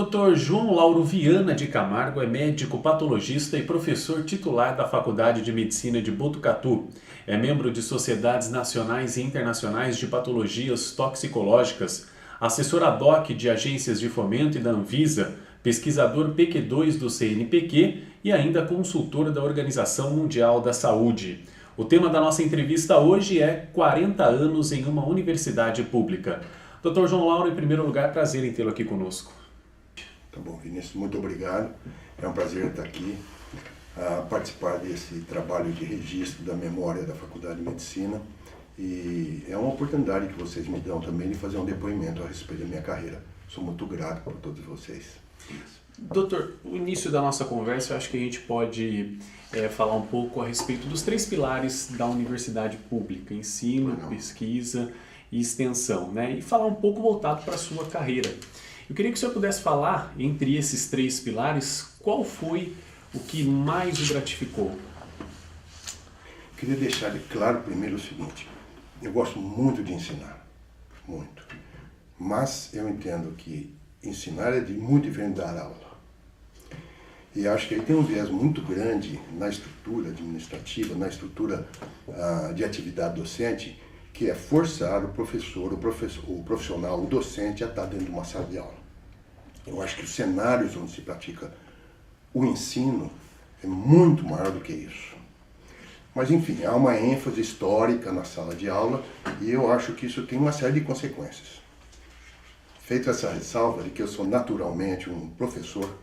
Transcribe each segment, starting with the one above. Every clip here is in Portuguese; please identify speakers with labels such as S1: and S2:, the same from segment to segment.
S1: Dr. João Lauro Viana de Camargo é médico patologista e professor titular da Faculdade de Medicina de Botucatu. É membro de sociedades nacionais e internacionais de patologias toxicológicas, assessor ad hoc de agências de fomento e da Anvisa, pesquisador PQ2 do CNPq e ainda consultor da Organização Mundial da Saúde. O tema da nossa entrevista hoje é 40 anos em uma universidade pública. Dr. João Lauro, em primeiro lugar, prazer em tê-lo aqui conosco.
S2: Tá bom, Vinícius, muito obrigado. É um prazer estar aqui, participar desse trabalho de registro da memória da Faculdade de Medicina. E é uma oportunidade que vocês me dão também de fazer um depoimento a respeito da minha carreira. Sou muito grato por todos vocês.
S1: Doutor, o início da nossa conversa, eu acho que a gente pode falar um pouco a respeito dos três pilares da universidade pública: ensino, pesquisa e extensão, né? E falar um pouco voltado para a sua carreira. Eu queria que o senhor pudesse falar, entre esses três pilares, qual foi o que mais o gratificou?
S2: Queria deixar claro primeiro o seguinte: eu gosto muito de ensinar, muito. Mas eu entendo que ensinar é muito diferente da dar aula. E acho que aí tem um viés muito grande na estrutura administrativa, na estrutura de atividade docente, que é forçar o professor, o profissional, o docente a estar dentro de uma sala de aula. Eu acho que os cenários onde se pratica o ensino é muito maior do que isso. Mas enfim, há uma ênfase histórica na sala de aula e eu acho que isso tem uma série de consequências. Feita essa ressalva de que eu sou naturalmente um professor,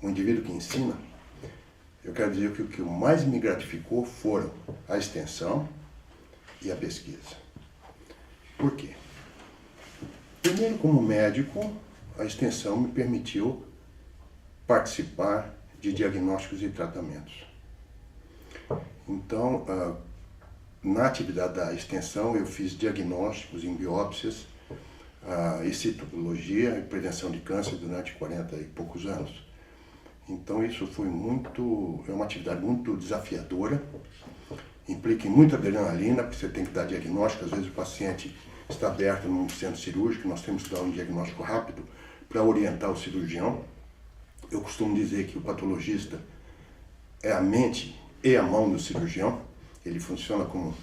S2: um indivíduo que ensina, eu quero dizer que o que mais me gratificou foram a extensão e a pesquisa. Por quê? Primeiro, como médico, a extensão me permitiu participar de diagnósticos e tratamentos. Então, na atividade da extensão, eu fiz diagnósticos em biópsias, e citologia e prevenção de câncer durante 40 e poucos anos. Então, isso foi é uma atividade muito desafiadora, implica em muita adrenalina, porque você tem que dar diagnóstico. Às vezes o paciente está aberto num centro cirúrgico, nós temos que dar um diagnóstico rápido para orientar o cirurgião. Eu costumo dizer que o patologista é a mente e a mão do cirurgião. Ele funciona como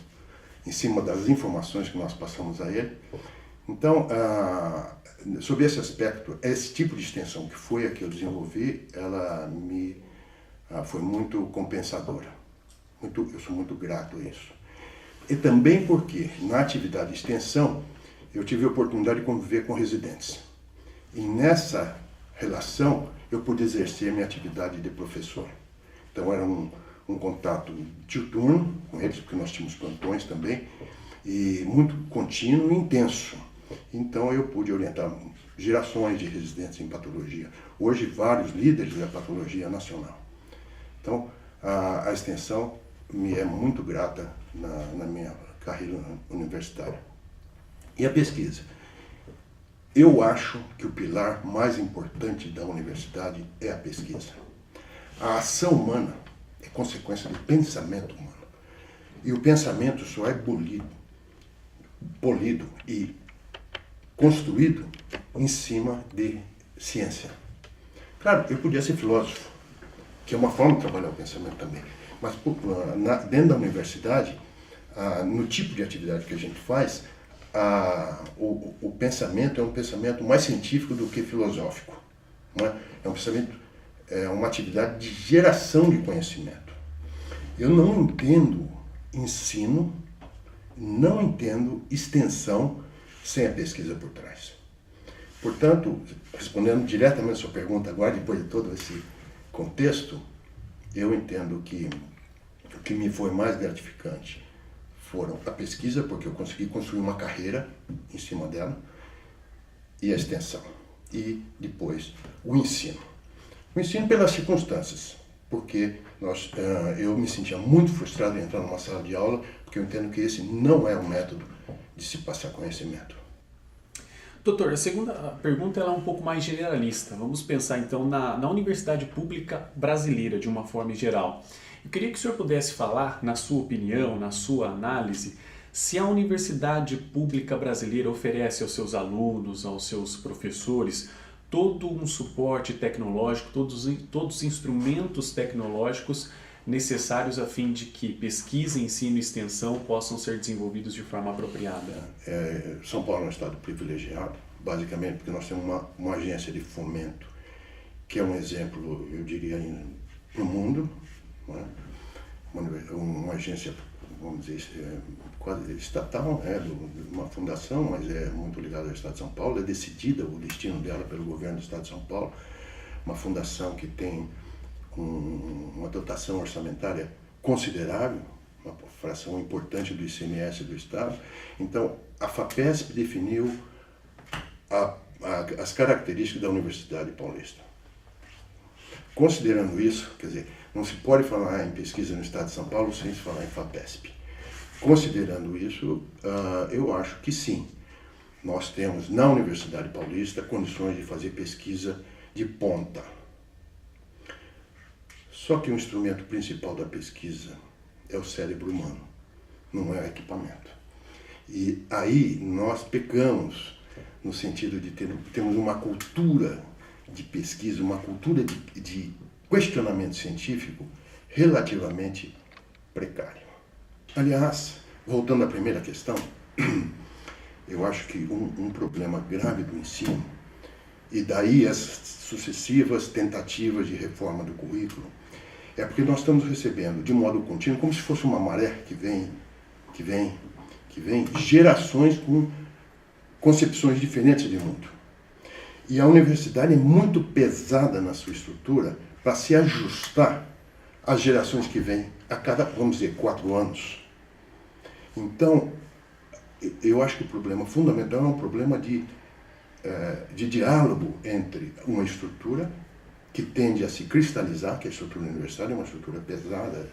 S2: em cima das informações que nós passamos a ele. Então, sob esse aspecto, esse tipo de extensão que foi a que eu desenvolvi, ela foi muito compensadora. Eu sou muito grato a isso. E também porque, na atividade de extensão, eu tive a oportunidade de conviver com residentes. E nessa relação, eu pude exercer minha atividade de professor. Então, era um contato diuturno com eles, porque nós tínhamos plantões também, e muito contínuo e intenso. Então, eu pude orientar gerações de residentes em patologia. Hoje, vários líderes da patologia nacional. Então, a extensão me é muito grata na minha carreira universitária. E a pesquisa? Eu acho que o pilar mais importante da universidade é a pesquisa. A ação humana é consequência do pensamento humano. E o pensamento só é polido e construído em cima de ciência. Claro, eu podia ser filósofo, que é uma forma de trabalhar o pensamento também. Mas dentro da universidade, no tipo de atividade que a gente faz, o pensamento é um pensamento mais científico do que filosófico. Não é? É uma atividade de geração de conhecimento. Eu não entendo ensino, não entendo extensão sem a pesquisa por trás. Portanto, respondendo diretamente a sua pergunta agora, depois de todo esse contexto, eu entendo que o que me foi mais gratificante foram a pesquisa, porque eu consegui construir uma carreira em cima dela, e a extensão. E depois o ensino. O ensino pelas circunstâncias, porque eu me sentia muito frustrado em entrar numa sala de aula, porque eu entendo que esse não é o método de se passar conhecimento.
S1: Doutor, a segunda pergunta ela é um pouco mais generalista. Vamos pensar então na universidade pública brasileira de uma forma geral. Eu queria que o senhor pudesse falar, na sua opinião, na sua análise, se a universidade pública brasileira oferece aos seus alunos, aos seus professores, todo um suporte tecnológico, todos os instrumentos tecnológicos necessários a fim de que pesquisa, ensino e extensão possam ser desenvolvidos de forma apropriada?
S2: São Paulo é um estado privilegiado, basicamente porque nós temos uma agência de fomento que é um exemplo, eu diria, no mundo, né? Uma agência, vamos dizer, quase estatal, de uma fundação, mas é muito ligada ao Estado de São Paulo, é decidida o destino dela pelo governo do Estado de São Paulo, uma fundação que tem uma dotação orçamentária considerável, uma fração importante do ICMS do Estado. Então, a FAPESP definiu as características da Universidade Paulista. Considerando isso, quer dizer, não se pode falar em pesquisa no Estado de São Paulo sem se falar em FAPESP. Considerando isso, eu acho que sim, nós temos na Universidade Paulista condições de fazer pesquisa de ponta. Só que o instrumento principal da pesquisa é o cérebro humano, não é o equipamento. E aí nós pecamos no sentido de termos uma cultura de pesquisa, uma cultura de questionamento científico relativamente precário. Aliás, voltando à primeira questão, eu acho que um problema grave do ensino, e daí as sucessivas tentativas de reforma do currículo, é porque nós estamos recebendo de modo contínuo, como se fosse uma maré que vem, gerações com concepções diferentes de mundo. E a universidade é muito pesada na sua estrutura para se ajustar às gerações que vêm a cada, vamos dizer, 4 anos. Então, eu acho que o problema fundamental é um problema de diálogo entre uma estrutura que tende a se cristalizar, que é a estrutura universitária, é uma estrutura pesada,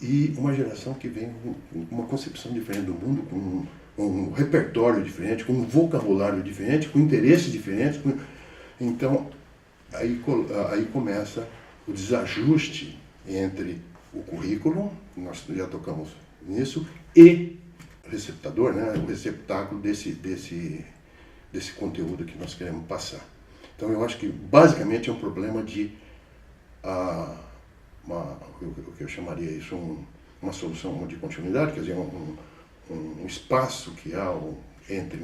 S2: e uma geração que vem com uma concepção diferente do mundo, com um repertório diferente, com um vocabulário diferente, com interesses diferentes. Então, aí começa o desajuste entre o currículo, nós já tocamos nisso, e o receptador, né, o receptáculo desse conteúdo que nós queremos passar. Então, eu acho que, basicamente, é um problema de o que eu chamaria isso uma solução de continuidade, quer dizer, um espaço que há entre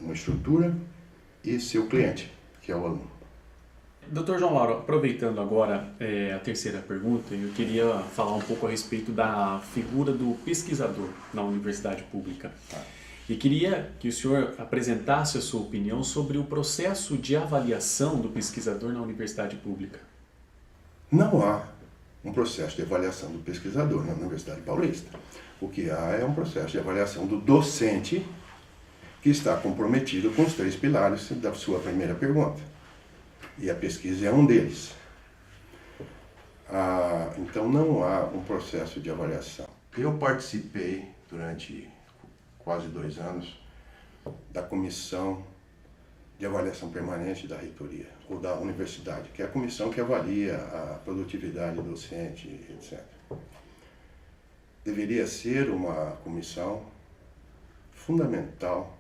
S2: uma estrutura e seu cliente, que é o aluno.
S1: Dr. João Lauro, aproveitando agora a terceira pergunta, eu queria falar um pouco a respeito da figura do pesquisador na universidade pública. E queria que o senhor apresentasse a sua opinião sobre o processo de avaliação do pesquisador na universidade pública.
S2: Não há um processo de avaliação do pesquisador na Universidade Paulista. O que há é um processo de avaliação do docente que está comprometido com os 3 pilares da sua primeira pergunta. E a pesquisa é um deles. Então não há um processo de avaliação. Eu participei durante quase 2 anos da comissão de avaliação permanente da reitoria, ou da universidade, que é a comissão que avalia a produtividade docente, etc. Deveria ser uma comissão fundamental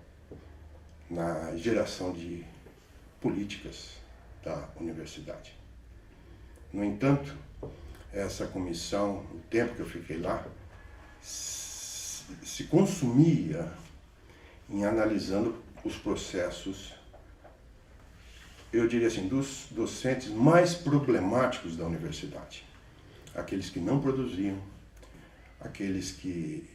S2: na geração de políticas da universidade. No entanto, essa comissão, o tempo que eu fiquei lá, se consumia em analisando os processos, eu diria assim, dos docentes mais problemáticos da universidade. Aqueles que não produziam, aqueles que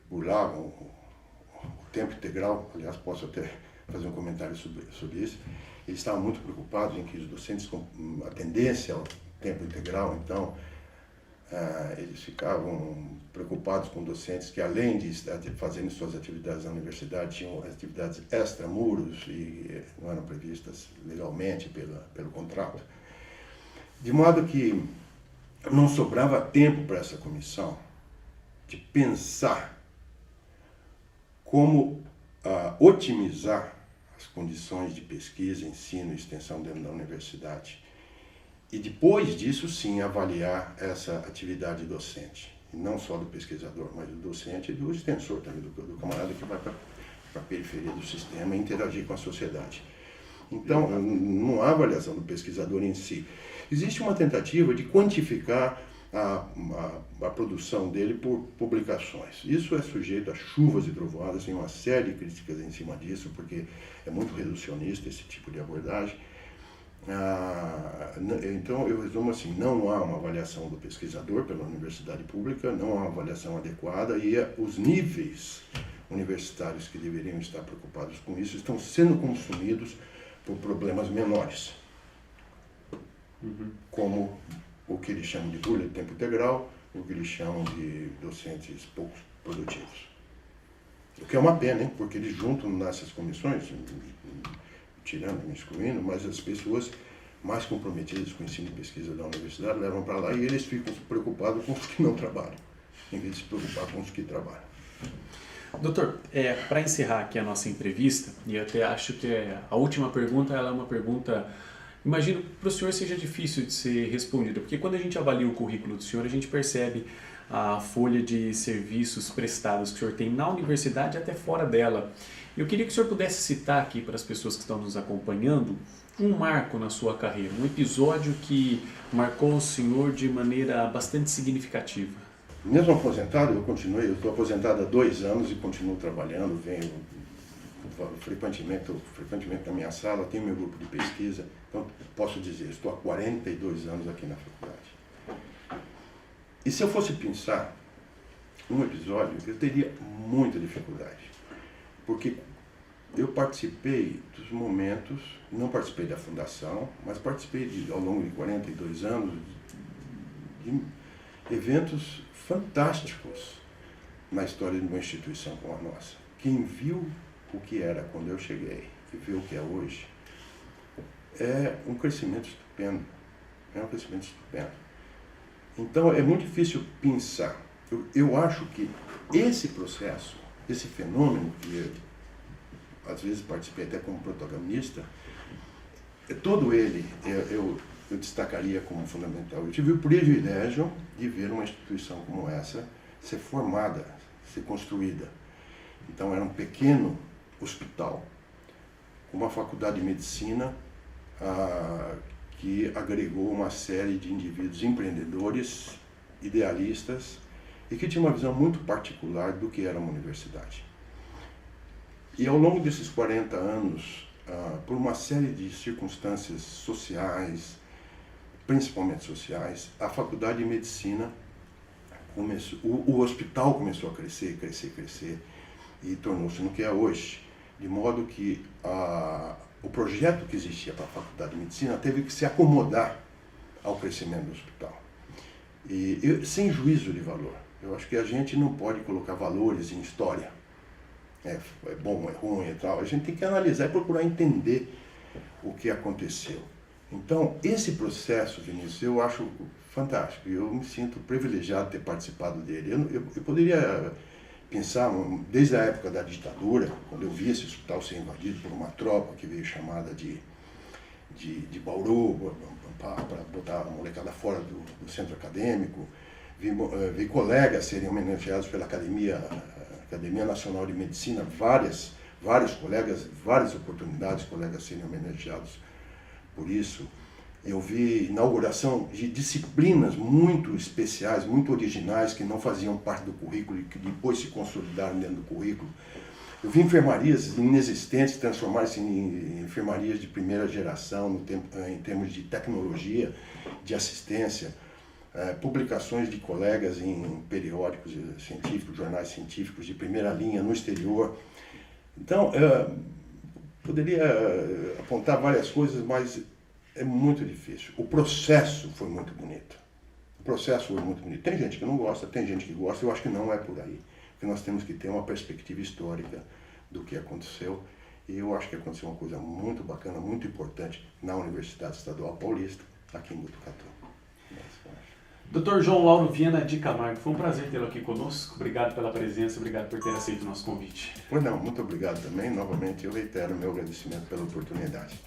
S2: burlavam o tempo integral, aliás, posso até fazer um comentário sobre isso. Eles estavam muito preocupados em que os docentes com a tendência ao tempo integral, então, eles ficavam preocupados com docentes que, além de fazerem suas atividades na universidade, tinham atividades extramuros e não eram previstas legalmente pelo contrato. De modo que não sobrava tempo para essa comissão de pensar como otimizar as condições de pesquisa, ensino e extensão dentro da universidade. E depois disso, sim, avaliar essa atividade docente. E não só do pesquisador, mas do docente e do extensor também, do camarada que vai para a periferia do sistema e interagir com a sociedade. Então, não há avaliação do pesquisador em si. Existe uma tentativa de quantificar a produção dele por publicações. Isso é sujeito a chuvas e trovoadas, tem uma série de críticas em cima disso, porque é muito reducionista esse tipo de abordagem. Então, eu resumo assim, não há uma avaliação do pesquisador pela universidade pública, não há uma avaliação adequada e os níveis universitários que deveriam estar preocupados com isso estão sendo consumidos por problemas menores, como o que eles chamam de bolha de tempo integral, o que eles chamam de docentes pouco produtivos. O que é uma pena, hein? Porque eles juntam nessas comissões, tirando, me excluindo, mas as pessoas mais comprometidas com o ensino e pesquisa da universidade levam para lá e eles ficam preocupados com os que não trabalham, em vez de se preocupar com os que trabalham.
S1: Doutor, para encerrar aqui a nossa entrevista, e eu até acho que a última pergunta ela é uma pergunta, imagino que para o senhor seja difícil de ser respondida, porque quando a gente avalia o currículo do senhor, a gente percebe a folha de serviços prestados que o senhor tem na universidade até fora dela. Eu queria que o senhor pudesse citar aqui para as pessoas que estão nos acompanhando um marco na sua carreira, um episódio que marcou o senhor de maneira bastante significativa.
S2: Mesmo aposentado, eu estou aposentado há 2 anos e continuo trabalhando, venho frequentemente na minha sala, tenho meu grupo de pesquisa, então posso dizer, estou há 42 anos aqui na faculdade. E se eu fosse pensar um episódio, eu teria muita dificuldade, porque eu participei dos momentos, não participei da fundação, mas participei ao longo de 42 anos de eventos fantásticos na história de uma instituição como a nossa. Quem viu o que era quando eu cheguei e viu o que é hoje, é um crescimento estupendo. Então é muito difícil pensar. Eu acho que esse processo, esse fenômeno que eu, às vezes participei até como protagonista, todo ele eu destacaria como fundamental. Eu tive o privilégio de ver uma instituição como essa ser formada, ser construída. Então era um pequeno hospital, com uma faculdade de medicina que agregou uma série de indivíduos empreendedores, idealistas, e que tinha uma visão muito particular do que era uma universidade. E ao longo desses 40 anos, por uma série de circunstâncias sociais, principalmente sociais, a faculdade de medicina começou, o hospital começou a crescer e tornou-se no que é hoje, de modo que o projeto que existia para a faculdade de medicina teve que se acomodar ao crescimento do hospital. Sem juízo de valor. Eu acho que a gente não pode colocar valores em história. É bom, é ruim e tal. A gente tem que analisar e procurar entender o que aconteceu. Então, esse processo, Vinícius, eu acho fantástico. Eu me sinto privilegiado de ter participado dele. Eu poderia pensar, desde a época da ditadura, quando eu vi esse hospital ser invadido por uma tropa que veio chamada de Bauru, para botar a molecada fora do centro acadêmico, vi colegas serem homenageados pela Academia Nacional de Medicina, vários colegas, várias oportunidades, colegas serem homenageados por isso. Eu vi inauguração de disciplinas muito especiais, muito originais, que não faziam parte do currículo e que depois se consolidaram dentro do currículo. Eu vi enfermarias inexistentes transformarem-se em enfermarias de primeira geração em termos de tecnologia, de assistência, publicações de colegas em periódicos científicos, jornais científicos de primeira linha no exterior. Então, poderia apontar várias coisas, mas é muito difícil. O processo foi muito bonito. Tem gente que não gosta, tem gente que gosta, eu acho que não é por aí. Porque nós temos que ter uma perspectiva histórica do que aconteceu. E eu acho que aconteceu uma coisa muito bacana, muito importante na Universidade Estadual Paulista, aqui em Botucatu.
S1: Dr. João Lauro Viana de Camargo, foi um prazer tê-lo aqui conosco. Obrigado pela presença, obrigado por ter aceito o nosso convite.
S2: Pois não, muito obrigado também. Novamente eu reitero meu agradecimento pela oportunidade.